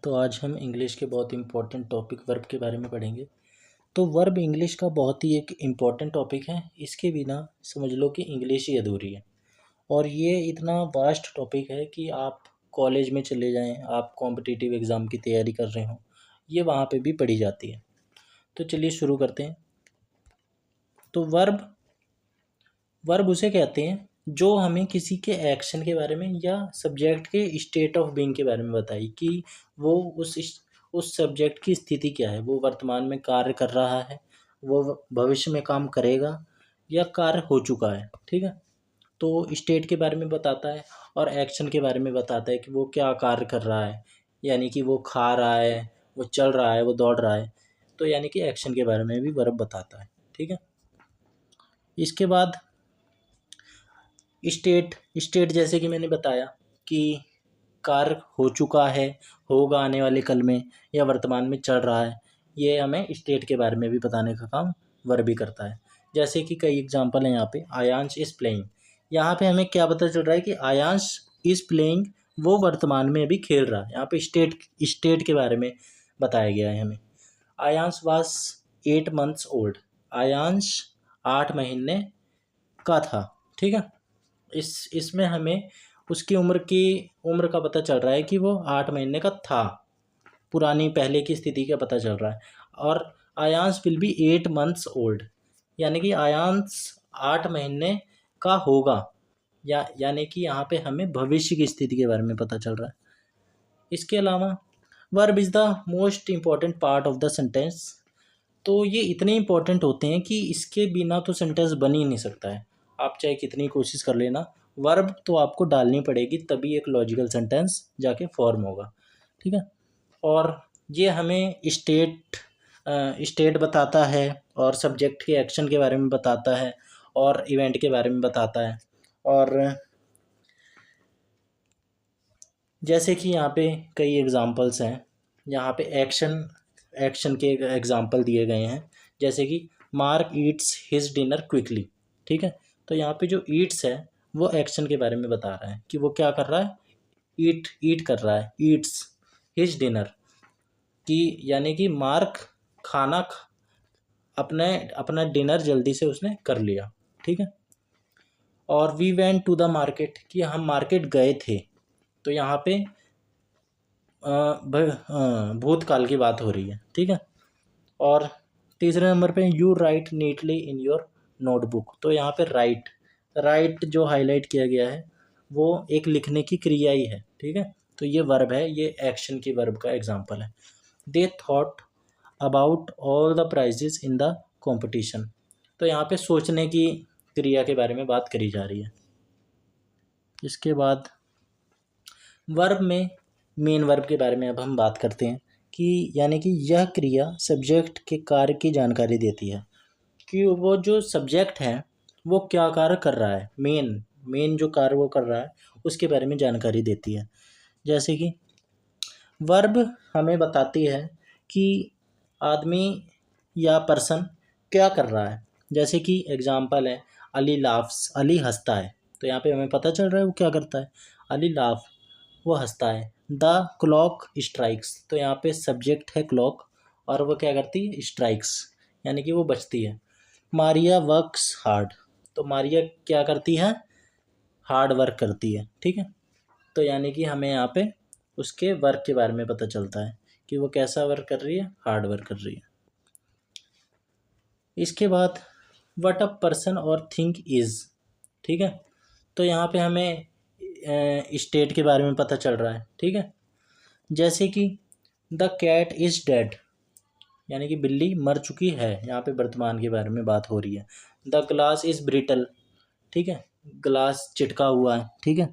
तो आज हम इंग्लिश के बहुत इम्पोर्टेंट टॉपिक वर्ब के बारे में पढ़ेंगे। तो वर्ब इंग्लिश का बहुत ही एक इम्पोर्टेंट टॉपिक है। इसके बिना समझ लो कि इंग्लिश ही अधूरी है। और ये इतना वास्ट टॉपिक है कि आप कॉलेज में चले जाएं, आप कॉम्पिटिटिव एग्ज़ाम की तैयारी कर रहे हो, ये वहाँ पे भी पढ़ी जाती है। तो चलिए शुरू करते हैं। तो वर्ब वर्ब उसे कहते हैं जो हमें किसी के एक्शन के बारे में या सब्जेक्ट के स्टेट ऑफ बीइंग के बारे में बताई कि वो उस सब्जेक्ट की स्थिति क्या है, वो वर्तमान में कार्य कर रहा है, वो भविष्य में काम करेगा या कार्य हो चुका है। ठीक है। तो स्टेट के बारे में बताता है और एक्शन के बारे में बताता है कि वो क्या कार्य कर रहा है, यानी कि वो खा रहा है, वो चल रहा है, वो दौड़ रहा है। तो यानी कि एक्शन के बारे में भी वर्ब बताता है। ठीक है। इसके बाद स्टेट स्टेट जैसे कि मैंने बताया कि कार्य हो चुका है, होगा आने वाले कल में, या वर्तमान में चल रहा है। ये हमें स्टेट के बारे में भी बताने का काम वर्ब भी करता है। जैसे कि कई एग्जांपल हैं यहाँ पे। आयांश इज़ प्लेइंग, यहाँ पे हमें क्या पता चल रहा है कि आयांश इज़ प्लेइंग, वो वर्तमान में अभी खेल रहा है। यहाँ पे स्टेट के बारे में बताया गया है हमें। Aayansh was 8 months old, Aayansh 8 महीने का था। ठीक है। इसमें हमें उसकी उम्र का पता चल रहा है कि वो 8 महीने का था, पुरानी पहले की स्थिति का पता चल रहा है। और Aayansh will be 8 months old, यानी कि आयांश 8 महीने का होगा, यानी कि यहाँ पे हमें भविष्य की स्थिति के बारे में पता चल रहा है। इसके अलावा verb is the most important part of the sentence. तो ये इतने इम्पोर्टेंट होते हैं कि इसके बिना तो सेंटेंस बन ही नहीं सकता है। आप चाहे कितनी कोशिश कर लेना, वर्ब तो आपको डालनी पड़ेगी, तभी एक लॉजिकल सेंटेंस जाके फॉर्म होगा। ठीक है। और ये हमें स्टेट बताता है, और सब्जेक्ट के एक्शन के बारे में बताता है, और इवेंट के बारे में बताता है। और जैसे कि यहाँ पे कई एग्जांपल्स हैं, यहाँ पे एक्शन के एग्जांपल दिए गए हैं। जैसे कि mark Yeats his dinner quickly. ठीक है। तो यहाँ पे जो ईट्स है वो एक्शन के बारे में बता रहा है कि वो क्या कर रहा है, ईट कर रहा है। ईट्स हिज डिनर कि यानी कि मार्क खाना अपना डिनर जल्दी से उसने कर लिया। ठीक है। और we went to the market, कि हम मार्केट गए थे। तो यहाँ पे भूतकाल की बात हो रही है। ठीक है। और तीसरे नंबर पे you right neatly in your notebook. तो यहाँ पे राइट जो हाईलाइट किया गया है वो एक लिखने की क्रिया ही है। ठीक है। तो ये वर्ब है, ये एक्शन की वर्ब का एग्जांपल है। They thought about all the prizes in the competition. तो यहाँ पे सोचने की क्रिया के बारे में बात करी जा रही है। इसके बाद वर्ब में मेन वर्ब के बारे में अब हम बात करते हैं कि यानी कि यह क्रिया सब्जेक्ट के कार्य की जानकारी देती है कि वो जो सब्जेक्ट है वो क्या कार्य कर रहा है, मेन जो कार्य वो कर रहा है उसके बारे में जानकारी देती है। जैसे कि वर्ब हमें बताती है कि आदमी या पर्सन क्या कर रहा है। जैसे कि एग्जाम्पल है, अली लाफ्स, अली हंसता है। तो यहाँ पे हमें पता चल रहा है वो क्या करता है, अली लाफ, वो हंसता है। द क्लॉक स्ट्राइक्स, तो यहाँ पे सब्जेक्ट है क्लॉक, और वो क्या करती है, स्ट्राइक्स, यानी कि वो बजती है। मारिया वर्क्स हार्ड, तो मारिया क्या करती है, हार्ड वर्क करती है। ठीक है। तो यानी कि हमें यहाँ पे उसके वर्क के बारे में पता चलता है कि वो कैसा वर्क कर रही है, हार्ड वर्क कर रही है। इसके बाद व्हाट अ पर्सन और थिंक इज़। ठीक है। तो यहाँ पे हमें स्टेट के बारे में पता चल रहा है। ठीक है। जैसे कि द कैट इज़ डेड, यानी कि बिल्ली मर चुकी है, यहाँ पे वर्तमान के बारे में बात हो रही है। द ग्लास इज़ ब्रिटल, ठीक है, ग्लास चिटका हुआ है। ठीक है।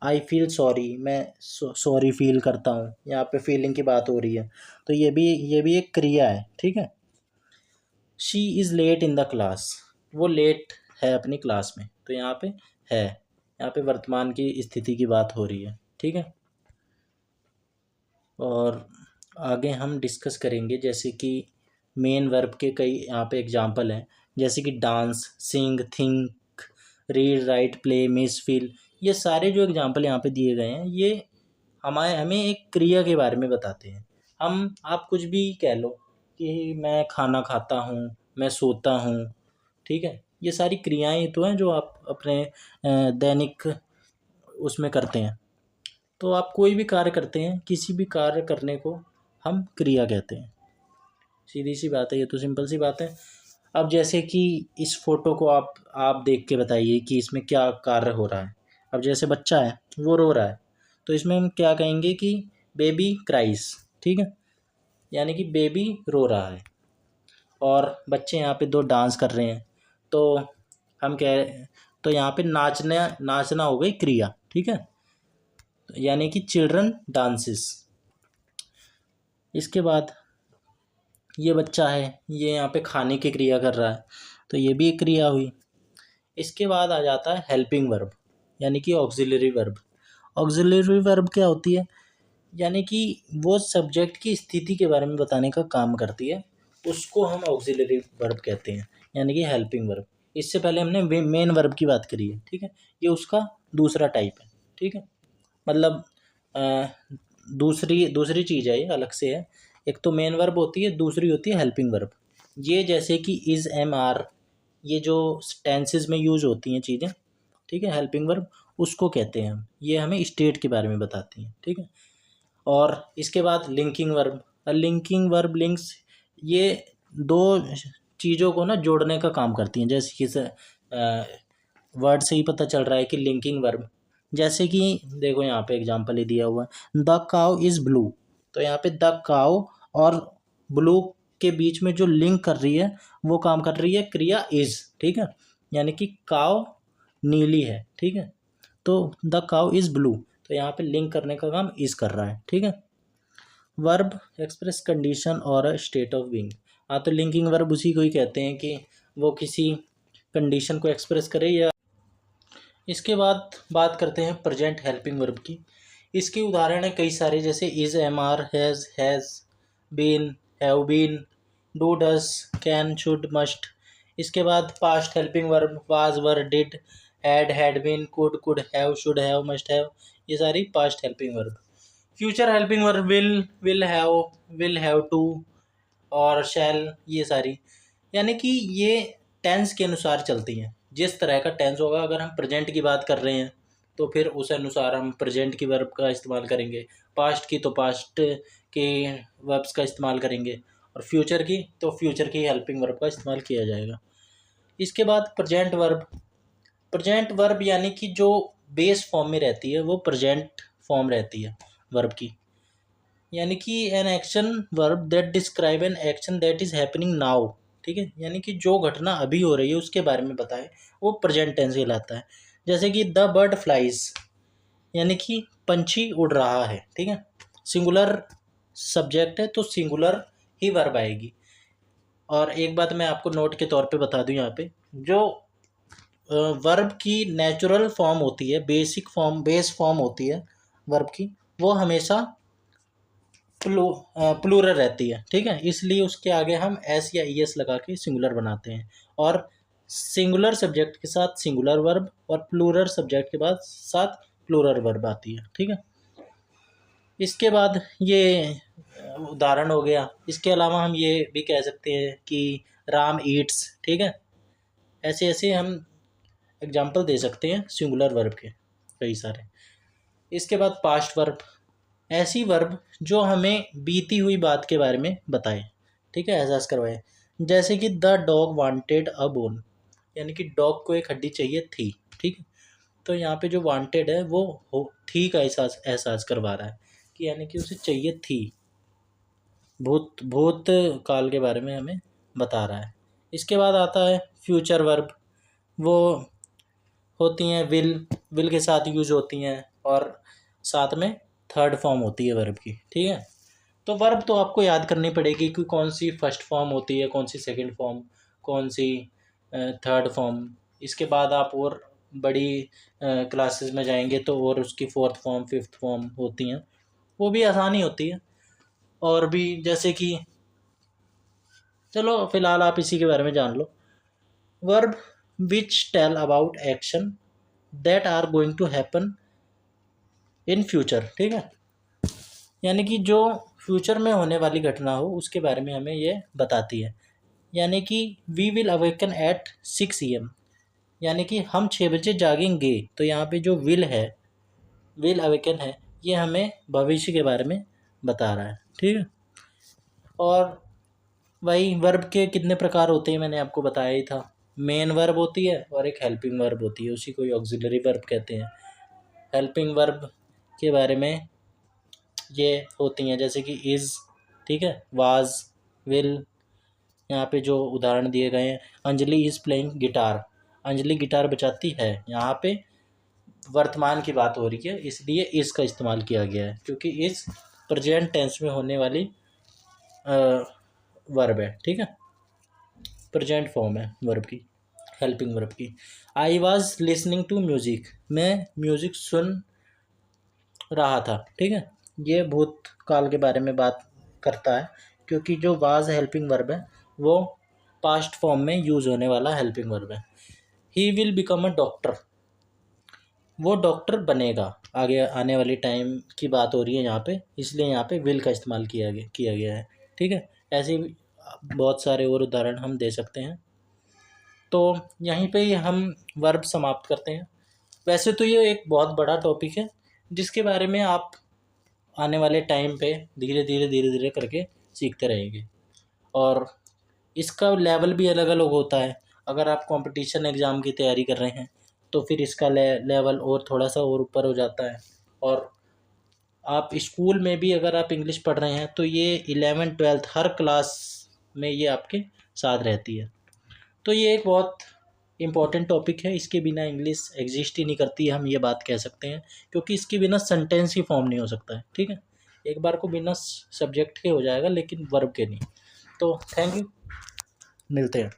आई फील सॉरी, मैं सॉरी फील करता हूँ, यहाँ पे फीलिंग की बात हो रही है। तो ये भी एक क्रिया है। ठीक है। She is late in the class, वो लेट है अपनी क्लास में। तो यहाँ पे है, यहाँ पे वर्तमान की स्थिति की बात हो रही है। ठीक है। और आगे हम डिस्कस करेंगे जैसे कि मेन वर्ब के कई यहाँ पे एग्जांपल हैं। जैसे कि dance, sing, think, read, write, play, miss, feel. ये सारे जो एग्जांपल यहाँ पे दिए गए हैं ये हमें एक क्रिया के बारे में बताते हैं। आप कुछ भी कह लो कि मैं खाना खाता हूँ, मैं सोता हूँ, ठीक है? ये सारी क्रियाएँ तो हैं जो आप अपने दैनिक उसमें करते हैं। तो आप कोई भी कार्य करते हैं, किसी भी कार्य करने को हम क्रिया कहते हैं। सीधी सी बात है, ये तो सिंपल सी बात है। अब जैसे कि इस फ़ोटो को आप देख के बताइए कि इसमें क्या कार्य हो रहा है। अब जैसे बच्चा है, वो रो रहा है, तो इसमें हम क्या कहेंगे कि बेबी क्राइस, ठीक है? यानी कि बेबी रो रहा है। और बच्चे यहाँ पे दो डांस कर रहे हैं, तो हम कह तो यहाँ पे नाचना नाचना हो गई क्रिया, ठीक है? यानी कि चिल्ड्रन डांसेस। इसके बाद ये बच्चा है, ये यहाँ पे खाने की क्रिया कर रहा है, तो ये भी एक क्रिया हुई। इसके बाद आ जाता है हेल्पिंग वर्ब, यानी कि ऑक्सिलरी वर्ब। ऑक्सिलरी वर्ब क्या होती है? यानी कि वो सब्जेक्ट की स्थिति के बारे में बताने का काम करती है, उसको हम ऑक्सिलरी वर्ब कहते हैं, यानी कि हेल्पिंग वर्ब। इससे पहले हमने मेन वर्ब की बात करी है, ठीक है? ये उसका दूसरा टाइप है, ठीक है? मतलब अ, दूसरी दूसरी चीज़ है, ये अलग से है। एक तो मेन वर्ब होती है, दूसरी होती है हेल्पिंग वर्ब। ये जैसे कि इज़, एम, आर, ये जो टेंसेस में यूज होती हैं चीज़ें, ठीक है, हेल्पिंग वर्ब, उसको कहते हैं हम। ये हमें स्टेट के बारे में बताती हैं, ठीक है? और इसके बाद linking verb. Linking verb links, ये दो चीज़ों को ना जोड़ने का काम करती हैं। जैसे कि वर्ड से ही पता चल रहा है कि लिंकिंग वर्ब। जैसे कि देखो यहाँ पे एग्जांपल ही दिया हुआ है, द काउ इज़ ब्लू। तो यहाँ पे द काउ और ब्लू के बीच में जो लिंक कर रही है, वो काम कर रही है क्रिया इज़, ठीक है? यानी कि काउ नीली है, ठीक है? तो द काउ इज़ ब्लू, तो यहाँ पे लिंक करने का काम इज़ कर रहा है, ठीक है? वर्ब एक्सप्रेस कंडीशन और स्टेट ऑफ बीइंग। हाँ, तो लिंकिंग वर्ब उसी को ही कहते हैं कि वो किसी कंडीशन को एक्सप्रेस करे या। इसके बाद बात करते हैं प्रेजेंट हेल्पिंग वर्ब की। इसके उदाहरण है कई सारे, जैसे is, am, are, has, been, have been, do, does, can, should, must. इसके बाद past helping verb was, were, did, had been, could have, should have, must have. ये सारी past helping verb. Future helping verb will have to और shall, ये सारी, यानी कि ये टेंस के अनुसार चलती हैं। जिस तरह का टेंस होगा, अगर हम प्रेजेंट की बात कर रहे हैं तो फिर उस अनुसार हम प्रेजेंट की वर्ब का इस्तेमाल करेंगे, पास्ट की तो पास्ट के वर्ब्स का इस्तेमाल करेंगे, और फ्यूचर की तो फ्यूचर की हेल्पिंग वर्ब का इस्तेमाल किया जाएगा। इसके बाद प्रेजेंट वर्ब यानी कि जो बेस फॉर्म में रहती है, वो प्रेजेंट फॉर्म रहती है वर्ब की। यानी कि an action verb that describe an action that is happening now, ठीक है? यानी कि जो घटना अभी हो रही है उसके बारे में बताए, वो प्रेजेंट टेंस कहलाता है। जैसे कि द बर्ड फ्लाइज, यानी कि पंछी उड़ रहा है, ठीक है? सिंगुलर सब्जेक्ट है तो सिंगुलर ही वर्ब आएगी। और एक बात मैं आपको नोट के तौर पे बता दूं, यहाँ पे जो वर्ब की नेचुरल फॉर्म होती है, बेस फॉर्म होती है वर्ब की, वो हमेशा प्लूरल रहती है, ठीक है? इसलिए उसके आगे हम एस या ई एस लगा के सिंगुलर बनाते हैं। और सिंगुलर सब्जेक्ट के साथ सिंगुलर वर्ब और प्लूरल सब्जेक्ट के बाद साथ प्लूरल वर्ब आती है, ठीक है? इसके बाद ये उदाहरण हो गया। इसके अलावा हम ये भी कह सकते हैं कि राम ईट्स, ठीक है? ऐसे ऐसे हम एग्जाम्पल दे सकते हैं सिंगुलर वर्ब के कई सारे। इसके बाद पास्ट वर्ब, ऐसी वर्ब जो हमें बीती हुई बात के बारे में बताए, ठीक है, एहसास करवाए। जैसे कि the dog wanted a bone, यानी कि डॉग को एक हड्डी चाहिए थी, ठीक है? तो यहाँ पे जो वांटेड है वो थी का एहसास एहसास करवा रहा है, कि यानी कि उसे चाहिए थी, भूत काल के बारे में हमें बता रहा है। इसके बाद आता है फ्यूचर वर्ब। वो होती हैं विल के साथ यूज होती हैं, और साथ में थर्ड फॉर्म होती है वर्ब की, ठीक है? तो वर्ब तो आपको याद करनी पड़ेगी कि कौन सी फर्स्ट फॉर्म होती है, कौन सी सेकंड फॉर्म, कौन सी थर्ड फॉर्म। इसके बाद आप और बड़ी क्लासेस में जाएंगे तो और उसकी फोर्थ फॉर्म, फिफ्थ फॉर्म होती हैं, वो भी आसानी होती है। और भी जैसे कि, चलो फिलहाल आप इसी के बारे में जान लो। Verb which tell about action that are going to happen in future, ठीक है? यानी कि जो फ्यूचर में होने वाली घटना हो उसके बारे में हमें ये बताती है। यानी कि we will awaken at 6 AM, यानी कि हम 6 बजे जागेंगे। तो यहाँ पे जो विल अवेकन है ये हमें भविष्य के बारे में बता रहा है, ठीक है। और वही वर्ब के कितने प्रकार होते हैं मैंने आपको बताया ही था। मेन वर्ब होती है और एक हेल्पिंग वर्ब होती है, उसी को ऑक्सिलरी वर्ब कहते हैं। हेल्पिंग वर्ब के बारे में ये होती हैं जैसे कि इज़, ठीक है, वाज, विल। यहाँ पे जो उदाहरण दिए गए हैं, Anjali is playing guitar, Anjali guitar बजाती है। यहाँ पे वर्तमान की बात हो रही है इसलिए इज़ का इस्तेमाल किया गया है, क्योंकि इज़ प्रेजेंट टेंस में होने वाली वर्ब है, ठीक है, प्रेजेंट फॉर्म है वर्ब की, हेल्पिंग वर्ब की। I was listening to music, मैं म्यूज़िक सुन रहा था, ठीक है। ये भूतकाल के बारे में बात करता है, क्योंकि जो वाज हेल्पिंग वर्ब है वो पास्ट फॉर्म में यूज़ होने वाला हेल्पिंग वर्ब है। He will become a doctor, वो डॉक्टर बनेगा, आगे आने वाली टाइम की बात हो रही है यहाँ पे, इसलिए यहाँ पे विल का इस्तेमाल किया गया है, ठीक है। ऐसे ही बहुत सारे और उदाहरण हम दे सकते हैं। तो यहीं पे ही हम वर्ब समाप्त करते हैं। वैसे तो ये एक बहुत बड़ा टॉपिक है जिसके बारे में आप आने वाले टाइम पे धीरे धीरे करके सीखते रहेंगे। और इसका लेवल भी अलग अलग होता है। अगर आप कंपटीशन एग्ज़ाम की तैयारी कर रहे हैं तो फिर इसका लेवल और थोड़ा सा और ऊपर हो जाता है। और आप स्कूल में भी अगर आप इंग्लिश पढ़ रहे हैं तो ये 11th-12th हर क्लास में ये आपके साथ रहती है। तो ये एक बहुत इम्पॉर्टेंट टॉपिक है, इसके बिना इंग्लिश एग्जिस्ट ही नहीं करती है, हम ये बात कह सकते हैं, क्योंकि इसके बिना सेंटेंस ही फॉर्म नहीं हो सकता है, ठीक है। एक बार को बिना सब्जेक्ट के हो जाएगा लेकिन वर्ब के नहीं। तो थैंक यू, मिलते हैं।